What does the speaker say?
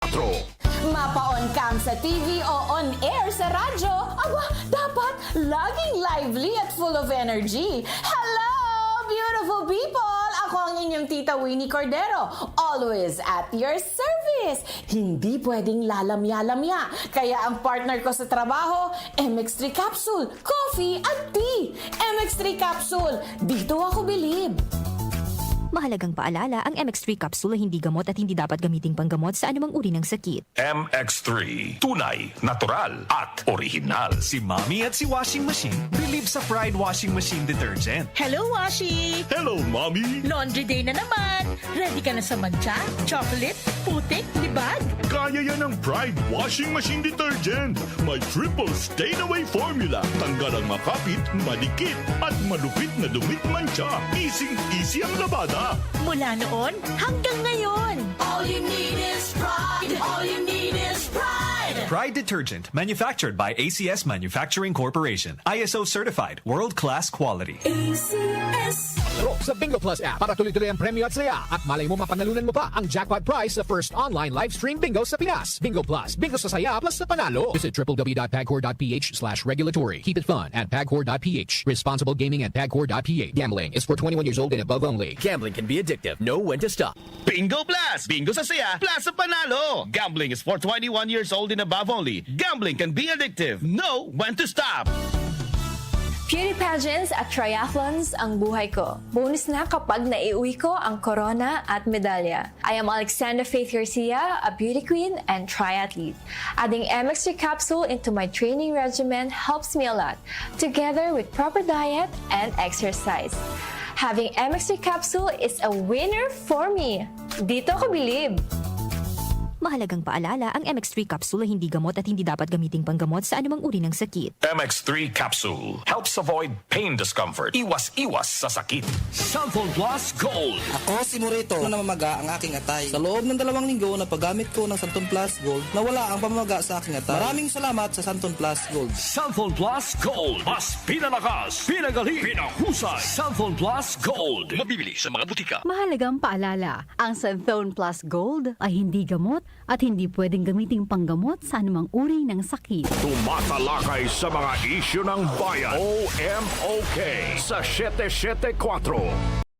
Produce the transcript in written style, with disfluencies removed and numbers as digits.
Mapa-on cam sa TV o on air sa radyo, aba, dapat laging lively at full of energy. Hello, beautiful people! Ako ang inyong tita Winnie Cordero, always at your service. Hindi pwedeng lalamya-lamya. Kaya ang partner ko sa trabaho, MX3 Capsule, coffee at tea. MX3 Capsule, dito ako bilib. Mahalagang paalala, ang MX3 capsule ay hindi gamot at hindi dapat gamiting panggamot sa anumang uri ng sakit. MX3, tunay, natural at original. Si Mommy at si Washing Machine believe sa Pride Washing Machine Detergent. Hello, Washi! Hello, Mommy! Laundry day na naman! Ready ka na sa mancha, chocolate, putik, libag? Kaya yan ang Pride Washing Machine Detergent. May triple stain-away formula. Tanggal ang makapit, malikit, at malupit na dumit mancha. Easy ang labada. Mula noon hanggang ngayon. All you need is pride. All you need is pride. Pride Detergent, manufactured by ACS Manufacturing Corporation. ISO certified, world-class quality. ACS. Laro sa Bingo Plus app para tuloy-tuloy ang premyo at saya at malay mo mapanalunan mo pa ang jackpot prize sa first online live stream bingo sa Pinas. Bingo Plus, bingo sa saya plus sa panalo. Visit www.pagcor.ph/regulatory. Keep it fun at pagcor.ph. Responsible gaming at pagcor.ph. Gambling is for 21 years old and above only. Gambling can be addictive. Know when to stop. Bingo Plus! Bingo sa saya, plus sa panalo! Gambling is for 21 years old and above only. Gambling can be addictive. Know when to stop! Beauty pageants at triathlons ang buhay ko. Bonus na kapag naiuwi ko ang corona at medalya. I am Alexandra Faith Garcia, a beauty queen and triathlete. Adding MX3 capsule into my training regimen helps me a lot, together with proper diet and exercise. Having MX3 capsule is a winner for me. Dito ko bilib. Mahalagang paalala, ang MX3 capsule ay hindi gamot at hindi dapat gamiting panggamot sa anumang uri ng sakit. MX3 Capsule helps avoid pain discomfort. Iwas sa sakit. Santhol Plus Gold. Ako si Morito na namamaga ang aking atay. Sa loob ng 2 linggo na paggamit ko ng Santon Plus Gold, nawala ang pamamaga sa aking atay. Maraming salamat sa Santon Plus Gold. Santhol Plus Gold. Mas pinalakas, pinagaling, pinahusay. Santhol Plus Gold. Mabibili sa mga butika. Mahalagang paalala, ang Santhone Plus Gold ay hindi gamot at hindi pwedeng gamiting panggamot sa anumang uri ng sakit. Tumatalakay sa mga isyu ng bayan. OMOK sa 774.